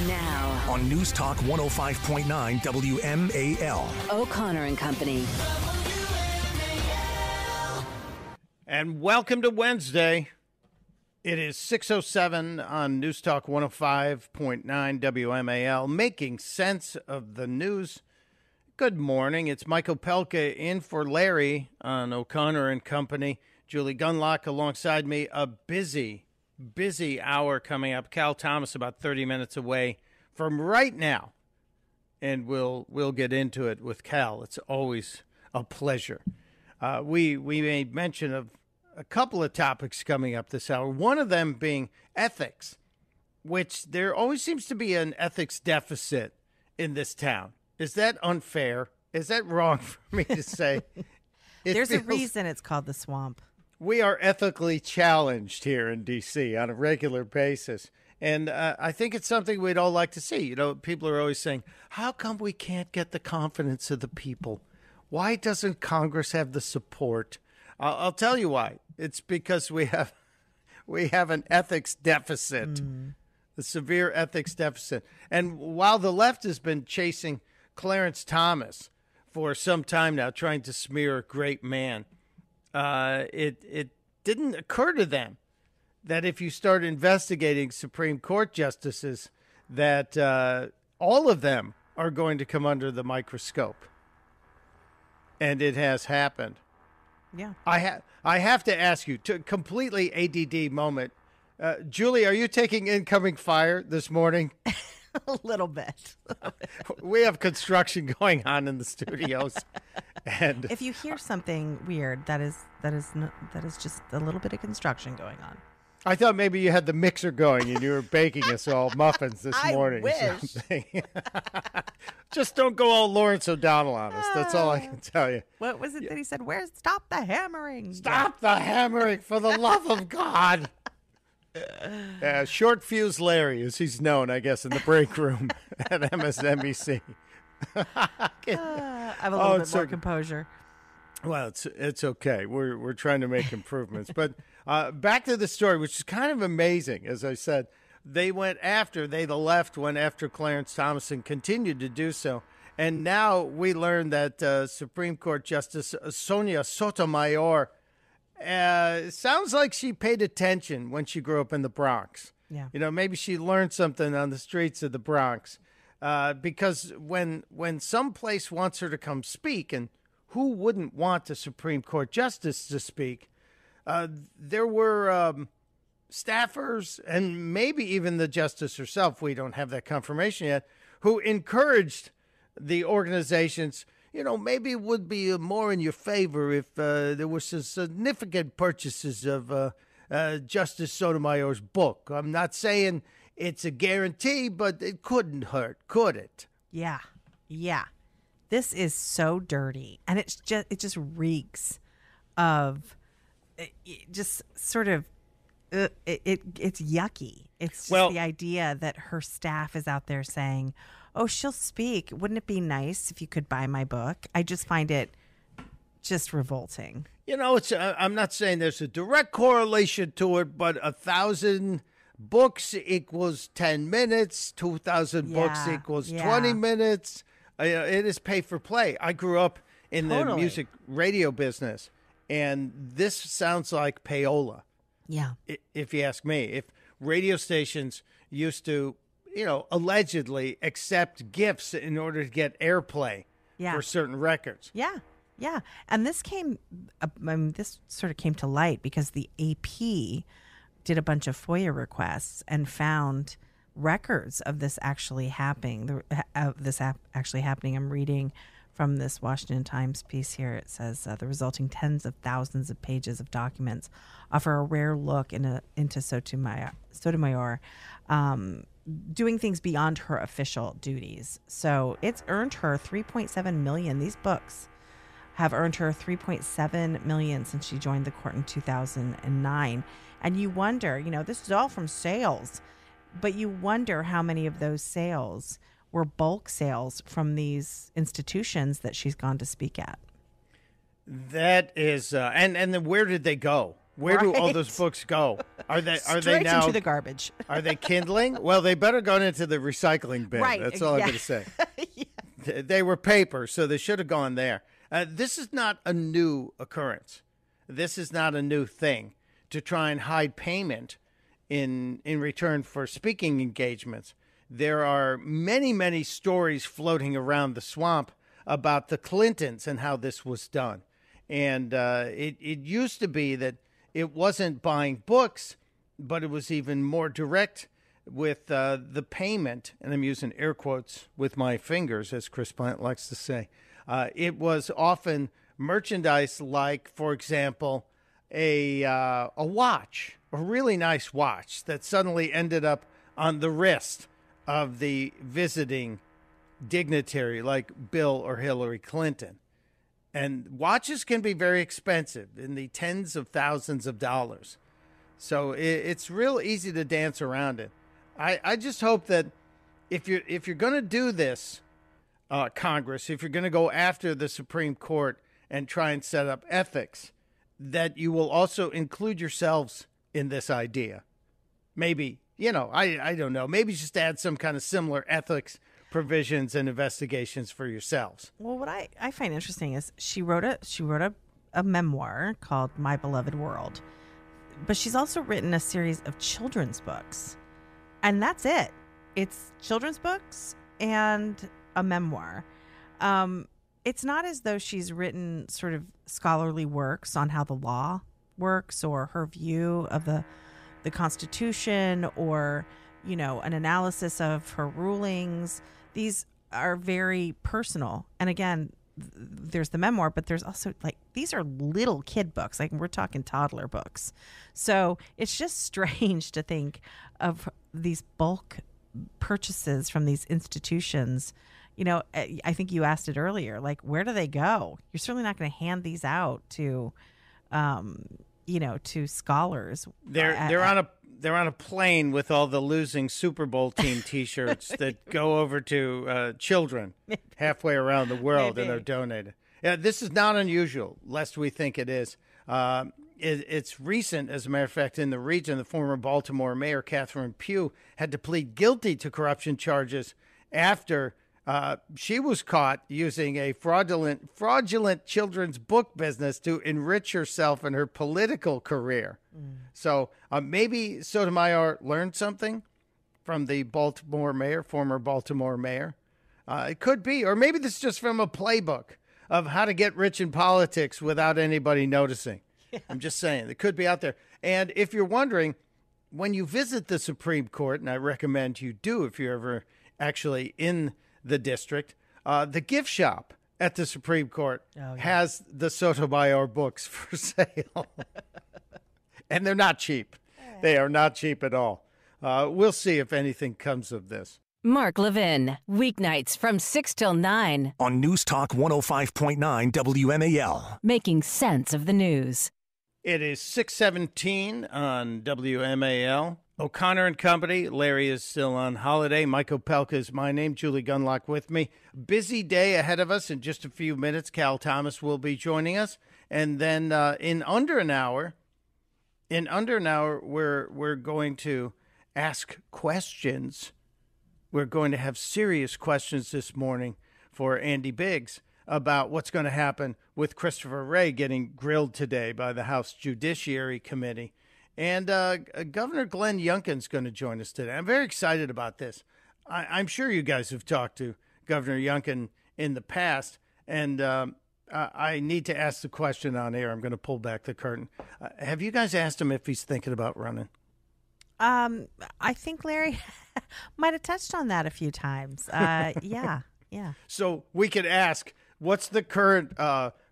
Now on News Talk 105.9 WMAL. O'Connor and Company. And welcome to Wednesday. It is 6:07 on News Talk 105.9 WMAL, making sense of the news. Good morning. It's Michael Pelka in for Larry on O'Connor and Company. Julie Gunlock alongside me. A busy hour coming up. Cal Thomas about 30 minutes away from right now. And we'll get into it with Cal. It's always a pleasure. We made mention of a couple of topics coming up this hour, one of them being ethics, which there always seems to be an ethics deficit in this town. Is that unfair? Is that wrong for me to say? There's a reason it's called the swamp. We are ethically challenged here in D.C. on a regular basis. And I think it's something we'd all like to see. You know, people are always saying, how come we can't get the confidence of the people? Why doesn't Congress have the support? I'll tell you why. It's because we have an ethics deficit, a severe ethics deficit. And while the left has been chasing Clarence Thomas for some time now, trying to smear a great man, it didn't occur to them that if you start investigating Supreme Court justices, that all of them are going to come under the microscope. And it has happened. Yeah. I have to ask you, to completely ADD moment. Julie, are you taking incoming fire this morning? A little bit. We have construction going on in the studios. And if you hear something weird, that is just a little bit of construction going on. I thought maybe you had the mixer going and you were baking us all muffins this morning. I or something. Just don't go all Lawrence O'Donnell on us. That's all I can tell you. What was it that he said? Stop the hammering. Stop the hammering, for the love of God. Short Fuse Larry, as he's known, I guess, in the break room at MSNBC. I have a little bit more composure. Well, it's okay. We're trying to make improvements. But back to the story, which is kind of amazing. As I said, the left went after Clarence Thomas and continued to do so. And now we learn that Supreme Court Justice Sonia Sotomayor sounds like she paid attention when she grew up in the Bronx. Yeah. You know, maybe she learned something on the streets of the Bronx. Because when some place wants her to come speak, and who wouldn't want a Supreme Court justice to speak? There were staffers and maybe even the justice herself, we don't have that confirmation yet, who encouraged the organizations, you know, maybe it would be more in your favor if there were some significant purchases of Justice Sotomayor's book. I'm not saying it's a guarantee, but it couldn't hurt, could it? Yeah. This is so dirty, and it just reeks of just sort of it's yucky. It's just the idea that her staff is out there saying, "Oh, she'll speak. Wouldn't it be nice if you could buy my book?" I just find it just revolting. You know, I'm not saying there's a direct correlation to it, but 1,000 books equals 10 minutes. 2,000 books equals 20 minutes. It is pay for play. I grew up in the music radio business, and this sounds like payola. Yeah. If you ask me, if radio stations used to, allegedly accept gifts in order to get airplay for certain records. Yeah. Yeah. And this this sort of came to light because the AP did a bunch of FOIA requests and found records of this actually happening. I'm reading from this Washington Times piece here. It says the resulting tens of thousands of pages of documents offer a rare look into Sotomayor doing things beyond her official duties. So it's earned her $3.7 million. These books have earned her $3.7 million since she joined the court in 2009. And you wonder, this is all from sales, but you wonder how many of those sales were bulk sales from these institutions that she's gone to speak at. That is, and then where did they go? Where do all Right. those books go? Are they Straight now into the garbage. Are they kindling? Well, they better go into the recycling bin. Right, That's all I'm yeah. going to say. They were paper, so they should have gone there. This is not a new occurrence. This is not a new thing to try and hide payment in return for speaking engagements. There are many, many stories floating around the swamp about the Clintons and how this was done. And it used to be that it wasn't buying books, but it was even more direct with the payment. And I'm using air quotes with my fingers, as Chris Plant likes to say. It was often merchandise like, for example, a watch, a really nice watch that suddenly ended up on the wrist of the visiting dignitary like Bill or Hillary Clinton. And watches can be very expensive, in the tens of thousands of dollars. So it's real easy to dance around it. I just hope that if you're going to do this, Congress, if you're going to go after the Supreme Court and try and set up ethics, that you will also include yourselves in this idea. Maybe, I don't know, maybe just add some kind of similar ethics provisions and investigations for yourselves. Well, what I find interesting is she wrote a memoir called My Beloved World, but she's also written a series of children's books, and that's it. It's children's books and a memoir. It's not as though she's written sort of scholarly works on how the law works or her view of the Constitution or, an analysis of her rulings. These are very personal. And again, there's the memoir, but there's also these are little kid books. Like we're talking toddler books. So it's just strange to think of these bulk purchases from these institutions. I think you asked it earlier, where do they go? You're certainly not going to hand these out to, to scholars. They're on a plane with all the losing Super Bowl team T-shirts that go over to children halfway around the world and are donated. Yeah, this is not unusual, lest we think it is. It's recent, as a matter of fact, in the region. The former Baltimore mayor, Catherine Pugh, had to plead guilty to corruption charges after she was caught using a fraudulent children's book business to enrich herself in her political career. So maybe Sotomayor learned something from the former Baltimore mayor. It could be, or maybe this is just from a playbook of how to get rich in politics without anybody noticing. Yeah. I'm just saying, it could be out there. And if you're wondering, when you visit the Supreme Court, and I recommend you do if you're ever actually in the district, the gift shop at the Supreme Court has the Sotomayor books for sale. And they're not cheap. They are not cheap at all. We'll see if anything comes of this. Mark Levin, weeknights from 6 till 9. On News Talk 105.9 WMAL. Making sense of the news. It is 6:17 on WMAL. O'Connor and Company. Larry is still on holiday. Mike Opelka is my name. Julie Gunlock with me. Busy day ahead of us. In just a few minutes, Cal Thomas will be joining us. And then in under an hour, we're going to ask questions. We're going to have serious questions this morning for Andy Biggs about what's going to happen with Christopher Wray getting grilled today by the House Judiciary Committee. And Governor Glenn Youngkin's going to join us today. I'm very excited about this. I'm sure you guys have talked to Governor Youngkin in the past, and I need to ask the question on air. I'm going to pull back the curtain. Have you guys asked him if he's thinking about running? I think Larry might have touched on that a few times. Yeah. So we could ask, what's the current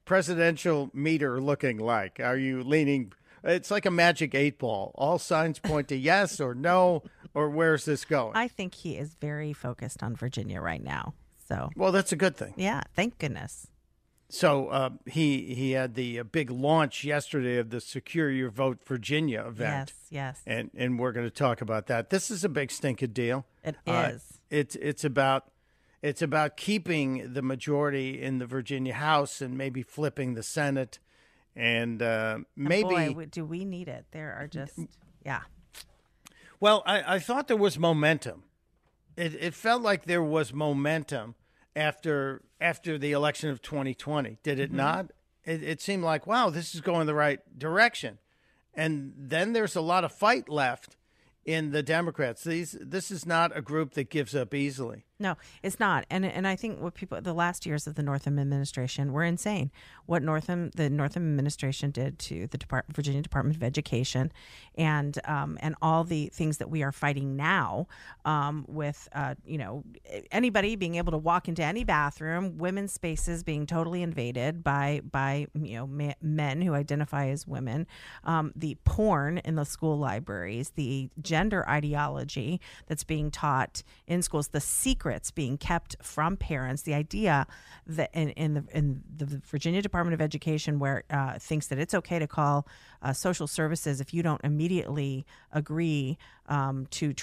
presidential meter looking like? Are you leaning? It's like a magic 8-ball. All signs point to yes or no, or where's this going? I think he is very focused on Virginia right now. So, well, that's a good thing. Yeah, thank goodness. So he had the big launch yesterday of the Secure Your Vote Virginia event. Yes. And we're going to talk about that. This is a big stinking deal. It is. It's about keeping the majority in the Virginia House and maybe flipping the Senate. And And maybe... boy, do we need it. There are just, yeah. Well, I thought there was momentum. It felt like there was momentum after the election of 2020. Did it not? It seemed like, wow, this is going the right direction. And then there's a lot of fight left in the Democrats. This is not a group that gives up easily. No, it's not. And I think the last years of the Northam administration were insane. What the Northam administration did to the Virginia Department of Education and all the things that we are fighting now with, anybody being able to walk into any bathroom, women's spaces being totally invaded by men who identify as women, the porn in the school libraries, the gender ideology that's being taught in schools, the secrets being kept from parents, the idea that in the Virginia Department of Education, where thinks that it's okay to call social services if you don't immediately agree to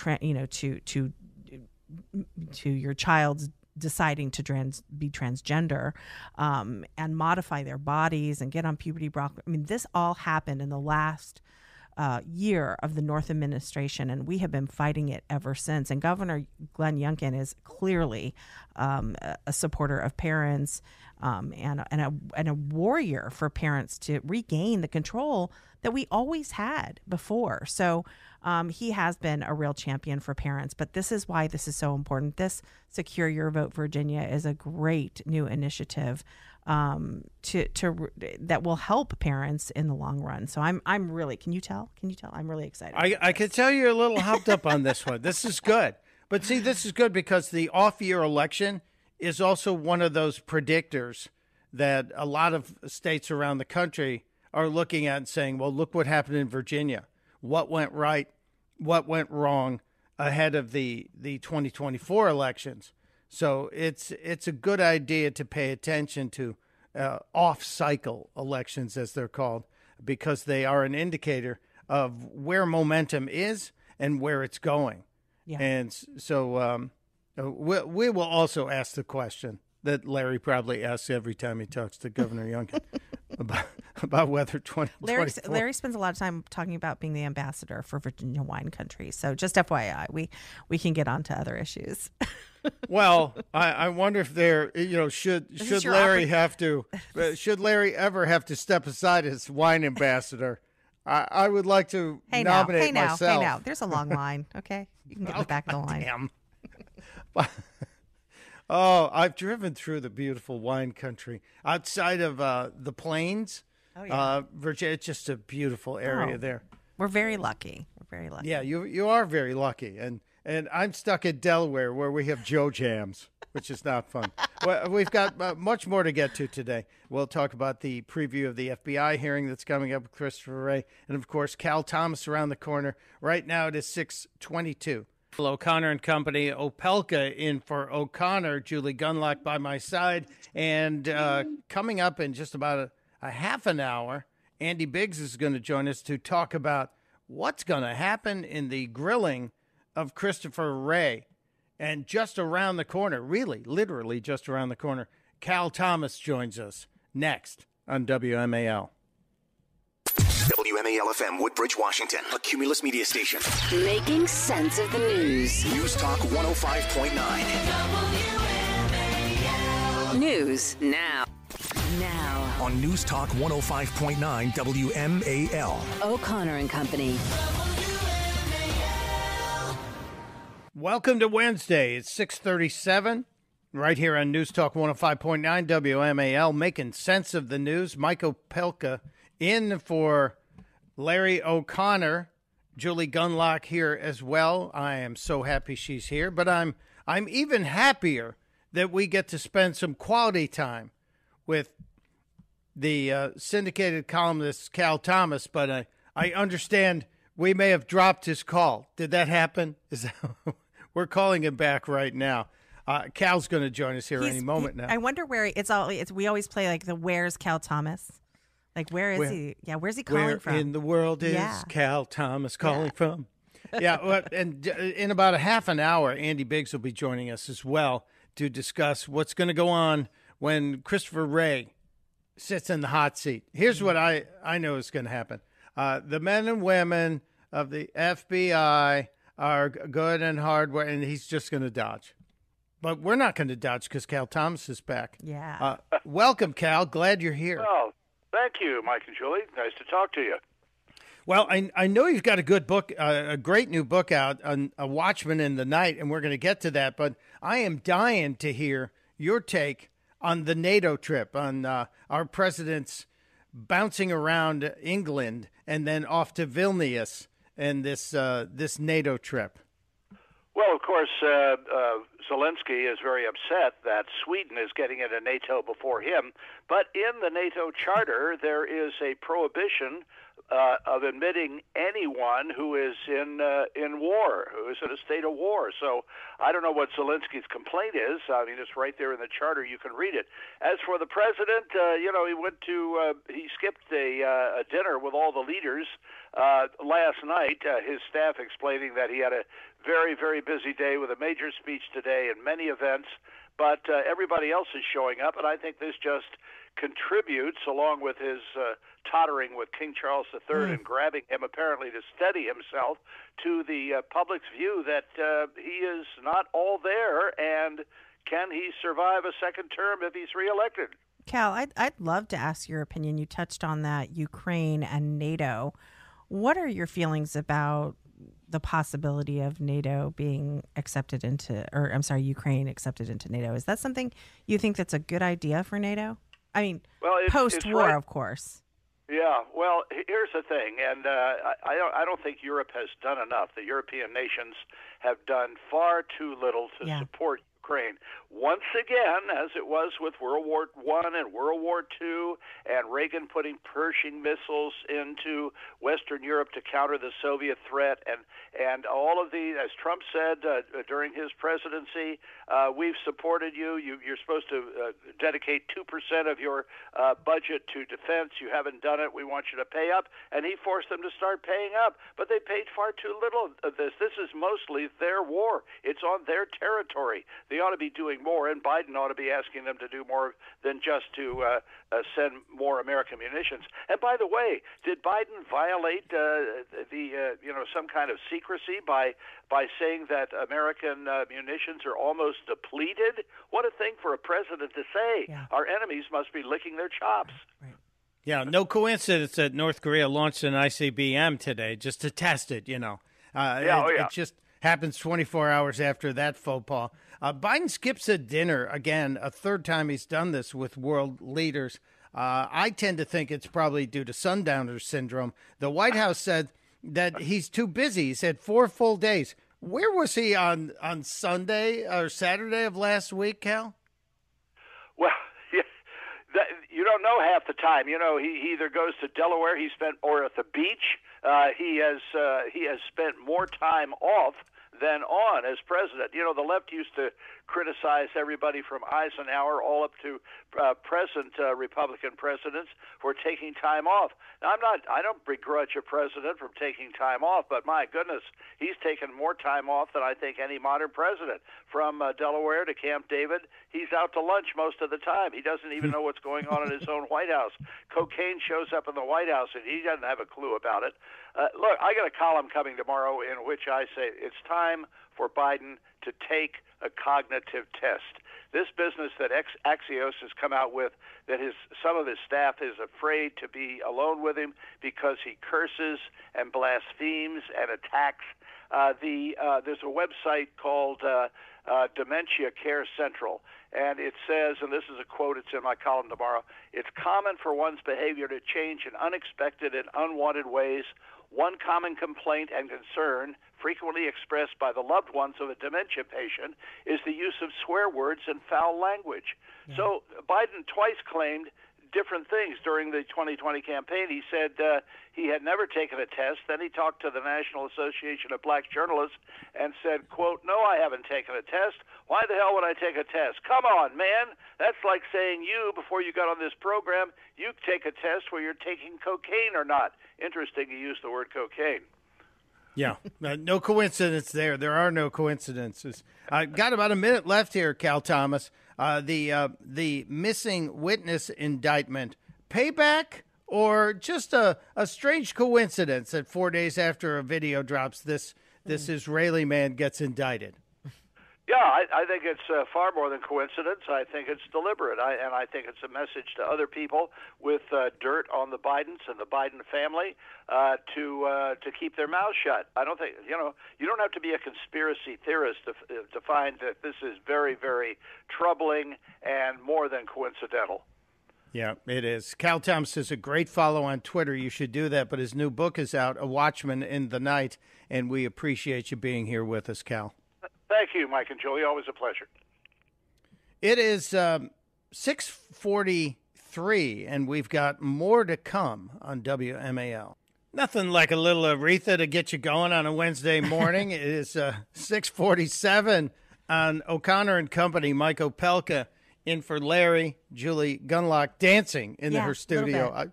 your child's deciding to be transgender and modify their bodies and get on puberty block. I mean, this all happened in the last year of the North administration, and we have been fighting it ever since. And Governor Glenn Youngkin is clearly a supporter of parents and a warrior for parents to regain the control that we always had before. So he has been a real champion for parents, but this is why this is so important. This Secure Your Vote Virginia is a great new initiative that will help parents in the long run. So I'm really, can you tell? I'm really excited. I can tell you're a little hopped up on this one. This is good. But see, this is good because the off-year election is also one of those predictors that a lot of states around the country are looking at and saying, well, look what happened in Virginia. What went right? What went wrong ahead of the 2024 elections? So it's a good idea to pay attention to off-cycle elections, as they're called, because they are an indicator of where momentum is and where it's going. Yeah. And so we will also ask the question that Larry probably asks every time he talks to Governor Youngkin about whether 2024. Larry spends a lot of time talking about being the ambassador for Virginia wine country. So just FYI, we can get on to other issues. Well, I wonder if should Larry should Larry ever have to step aside as wine ambassador? I would like to nominate myself. Hey now, there's a long line. Okay, you can get in the back of the line. Damn. Oh, I've driven through the beautiful wine country outside of the Plains. Oh yeah, Virginia. It's just a beautiful area there. We're very lucky. Yeah, you are very lucky, and I'm stuck in Delaware where we have Joe Jams, which is not fun. Well, we've got much more to get to today. We'll talk about the preview of the FBI hearing that's coming up with Christopher Wray, and of course Cal Thomas around the corner. Right now it is 6:22. O'Connor and Company, Opelka in for O'Connor, Julie Gunlock by my side, and coming up in just about a half an hour, Andy Biggs is going to join us to talk about what's going to happen in the grilling of Christopher Wray. And just around the corner, really, literally just around the corner, Cal Thomas joins us next on WMAL. WMAL-FM, Woodbridge, Washington, a Cumulus media station. Making sense of the news. News Talk 105.9. News now. On News Talk 105.9 WMAL. O'Connor and Company. Welcome to Wednesday. It's 6:37 right here on News Talk 105.9 WMAL, making sense of the news. Mike Opelka in for Larry O'Connor. Julie Gunlock here as well. I am so happy she's here, but I'm even happier that we get to spend some quality time with the syndicated columnist Cal Thomas, but I understand we may have dropped his call. Did that happen? We're calling him back right now. Cal's going to join us here any moment now. I wonder where we always play like the "Where's Cal Thomas?" Like where is he? Yeah, where's he calling from? Where in the world is Cal Thomas calling from? Yeah, and in about a half an hour, Andy Biggs will be joining us as well to discuss what's going to go on when Christopher Wray sits in the hot seat. Here's what I know is going to happen. The men and women of the FBI are good and hard, and he's just going to dodge. But we're not going to dodge because Cal Thomas is back. Yeah. Welcome, Cal. Glad you're here. Well, thank you, Mike and Julie. Nice to talk to you. Well, I know you've got a good book, a great new book out, on A Watchman in the Night, and we're going to get to that. But I am dying to hear your take on the NATO trip, on our president's bouncing around England and then off to Vilnius and this NATO trip. Well, of course, Zelensky is very upset that Sweden is getting into NATO before him. But in the NATO charter, there is a prohibition of admitting anyone who is in war, who is in a state of war. So I don't know what Zelensky's complaint is. I mean, it's right there in the charter. You can read it. As for the president, he skipped a dinner with all the leaders last night. His staff explaining that he had a very, very busy day with a major speech today and many events. But everybody else is showing up, and I think this just contributes, along with his tottering with King Charles III and grabbing him apparently to steady himself, to the public's view that he is not all there, and can he survive a second term if he's reelected? Cal, I'd love to ask your opinion. You touched on that, Ukraine and NATO. What are your feelings about the possibility of NATO being accepted into, or I'm sorry, Ukraine accepted into NATO? Is that something you think that's a good idea for NATO? I mean, well, post-war, right. Of course. Yeah, well, here's the thing, and I don't think Europe has done enough. The European nations have done far too little to support Ukraine. Once again, as it was with World War I and World War II, and Reagan putting Pershing missiles into Western Europe to counter the Soviet threat, and all of the, as Trump said during his presidency, we've supported you. You're supposed to dedicate 2% of your budget to defense. You haven't done it. We want you to pay up. And he forced them to start paying up. But they paid far too little of this. This is mostly their war. It's on their territory. They ought to be doing more, and Biden ought to be asking them to do more than just to send more American munitions. And by the way, did Biden violate some kind of secrecy by saying that American munitions are almost depleted? What a thing for a president to say. Yeah. Our enemies must be licking their chops. Right. Yeah, no coincidence that North Korea launched an ICBM today just to test it, It just happens 24 hours after that faux pas. Biden skips a dinner, again, a third time he's done this with world leaders. I tend to think it's probably due to sundowner syndrome. The White House said that he's too busy. He said 4 full days. Where was he on Sunday or Saturday of last week, Cal? Well, you don't know half the time. He either goes to Delaware, or at the beach. He has spent more time off than on as president. The left used to criticize everybody from Eisenhower all up to present Republican presidents for taking time off. Now, I don't begrudge a president from taking time off, but my goodness, he's taken more time off than I think any modern president. From Delaware to Camp David, he's out to lunch most of the time. He doesn't even know what's going on in his own White House. Cocaine shows up in the White House, and he doesn't have a clue about it. Look, I got a column coming tomorrow in which I say it's time for Biden to take a cognitive test. This business that Axios has come out with, that some of his staff is afraid to be alone with him because he curses and blasphemes and attacks. There's a website called Dementia Care Central, and it says, and this is a quote, it's in my column tomorrow, it's common for one's behavior to change in unexpected and unwanted ways. One common complaint and concern frequently expressed by the loved ones of a dementia patient is the use of swear words and foul language. Yeah. So Biden twice claimed different things during the 2020 campaign. He said he had never taken a test. Then he talked to the National Association of Black Journalists and said, quote, no, I haven't taken a test. Why the hell would I take a test? Come on, man. That's like saying before you got on this program, you take a test where you're taking cocaine or not. Interesting you used the word cocaine. Yeah, no coincidence there. There are no coincidences. Got about a minute left here, Cal Thomas. The missing witness indictment payback or just a strange coincidence that 4 days after a video drops, this Israeli man gets indicted? Yeah, I think it's far more than coincidence. I think it's deliberate, and I think it's a message to other people with dirt on the Bidens and the Biden family to keep their mouths shut. I don't think you don't have to be a conspiracy theorist to find that this is very, very troubling and more than coincidental. Yeah, it is. Cal Thomas is a great follow on Twitter. You should do that. But his new book is out, A Watchman in the Night, and we appreciate you being here with us, Cal. Thank you, Mike and Julie. Always a pleasure. It is 6:43, and we've got more to come on WMAL. Nothing like a little Aretha to get you going on a Wednesday morning. It is 6:47 on O'Connor and Company. Mike Opelka in for Larry. Julie Gunlock dancing in her studio.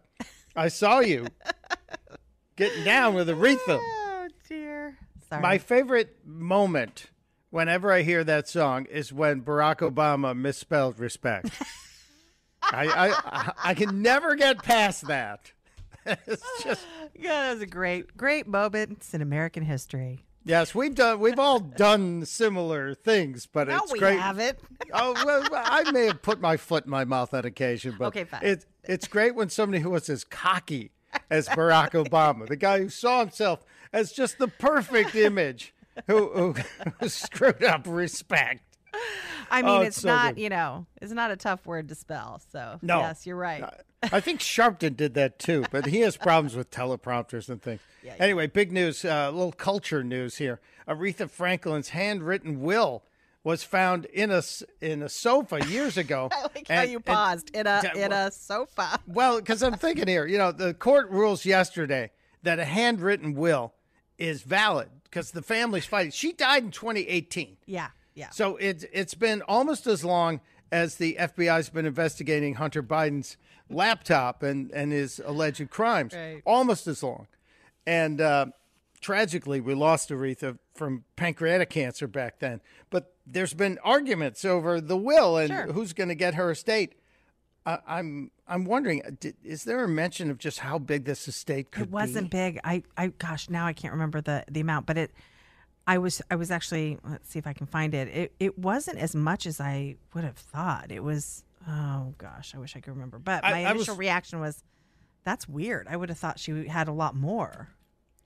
I saw you getting down with Aretha. Oh, dear. Sorry. My favorite moment whenever I hear that song is when Barack Obama misspelled respect. I can never get past that. It's just that was a great moment in American history. Yes, we've all done similar things, but No, it's we great. haven't. Oh, well, I may have put my foot in my mouth on occasion, but Okay, fine. it's great when somebody who was as cocky as Barack Obama, the guy who saw himself as just the perfect image, who screwed up respect. I mean, it's so not, good. it's not a tough word to spell. So, No. yes, you're right. I think Sharpton did that too, but he has problems with teleprompters and things. Yeah. Anyway, big news, a little culture news here. Aretha Franklin's handwritten will was found in a sofa years ago. I like how you paused in a sofa. Well, because I'm thinking here, the court rules yesterday that a handwritten will is valid because the family's fighting. She died in 2018. Yeah. So it's been almost as long as the FBI's been investigating Hunter Biden's laptop and his alleged crimes. Right. Almost as long. And tragically, we lost Aretha from pancreatic cancer back then. But there's been arguments over the will and who's going to get her estate. I'm wondering, is there a mention of just how big this estate could be? It wasn't big. Gosh, now I can't remember the amount, but I was actually, let's see if I can find it. It wasn't as much as I would have thought. It was, oh gosh, I wish I could remember. But my initial reaction was, that's weird. I would have thought she had a lot more.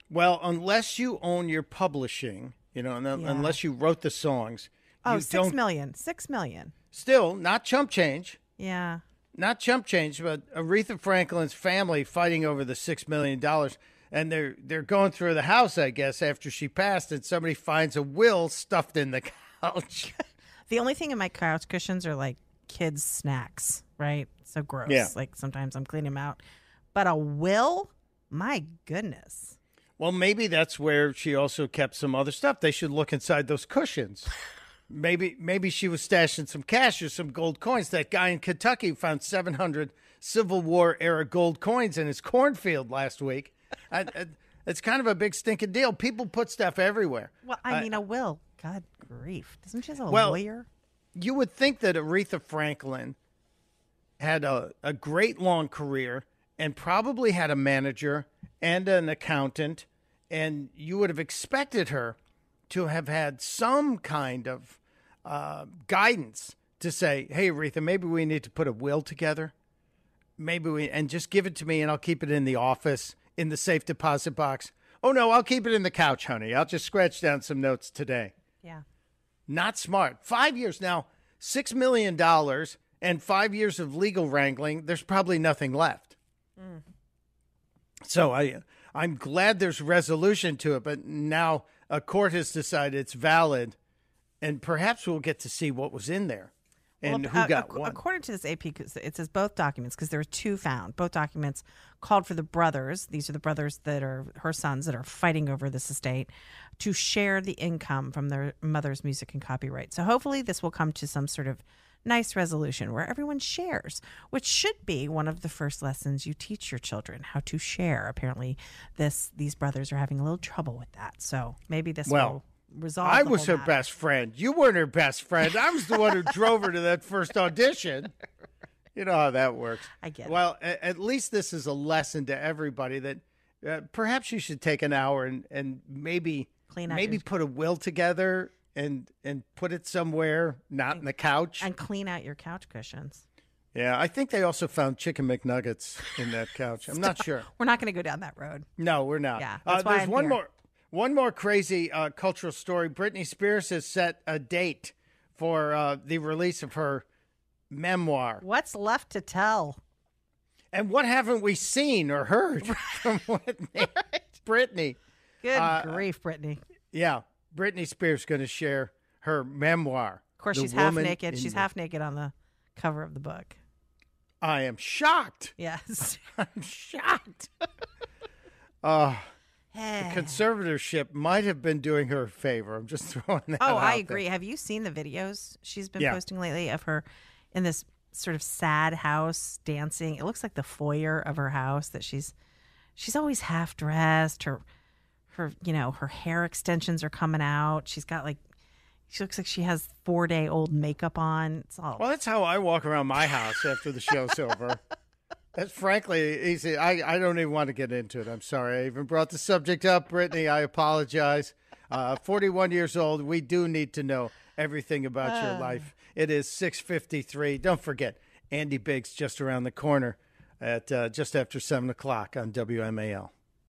Well, unless you own your publishing, unless you wrote the songs. Oh, you 6 million. 6 million. Still, not chump change. Yeah. Not chump change, but Aretha Franklin's family fighting over the $6 million. And they're going through the house, I guess, after she passed, and somebody finds a will stuffed in the couch. The only thing in my couch cushions are like kids' snacks, right? So gross. Yeah. Like sometimes I'm cleaning them out. But a will? My goodness. Well, maybe that's where she also kept some other stuff. They should look inside those cushions. Maybe she was stashing some cash or some gold coins. That guy in Kentucky found 700 Civil War era gold coins in his cornfield last week. It's kind of a big stinking deal. People put stuff everywhere. Well, I mean, a will. God grief. Doesn't she have a Well, lawyer? You would think that Aretha Franklin had a great long career and probably had a manager and an accountant, and you would have expected her to have had some kind of guidance to say, hey, Aretha, maybe we need to put a will together. And just give it to me and I'll keep it in the office in the safe deposit box. Oh, no, I'll keep it in the couch, honey. I'll just scratch down some notes today. Yeah. Not smart. 5 years now, $6 million and 5 years of legal wrangling. There's probably nothing left. So I'm glad there's resolution to it, but now a court has decided it's valid, and perhaps we'll get to see what was in there and who got what. According to this AP, it says both documents, because there were two found. Both documents called for the brothers. These are the brothers that are her sons that are fighting over this estate to share the income from their mother's music and copyright. So hopefully this will come to some sort of nice resolution where everyone shares, which should be one of the first lessons you teach your children, how to share. Apparently these brothers are having a little trouble with that. So maybe this will resolve I the was whole her matter. best friend. You weren't her best friend. I was the one who drove her to that first audition. You know how that works. I get it. Well, at least this is a lesson to everybody that perhaps you should take an hour and maybe put a will together and put it somewhere, not in the couch. And clean out your couch cushions. Yeah, I think they also found chicken McNuggets in that couch. I'm not sure. We're not going to go down that road. No, we're not. Yeah, that's why there's I'm one more crazy cultural story. Britney Spears has set a date for the release of her memoir. What's left to tell? And what haven't we seen or heard from Whitney? Britney. Good grief, Brittany. Yeah, Britney Spears going to share her memoir. Of course, she's half naked. She's half naked on the cover of the book. I am shocked. Yes. I'm shocked. The conservatorship might have been doing her a favor. I'm just throwing that out. Oh, I agree. Have you seen the videos she's been posting lately of her in this sort of sad house dancing? It looks like the foyer of her house that she's always half dressed. Her hair extensions are coming out. She looks like she has 4-day-old makeup on. It's all. Well, that's how I walk around my house after the show's over. That's frankly easy. I don't even want to get into it. I'm sorry. I even brought the subject up, Brittany. I apologize. 41 years old. We do need to know everything about your life. It is 6:53. Don't forget, Andy Biggs just around the corner at just after 7 o'clock on WMAL.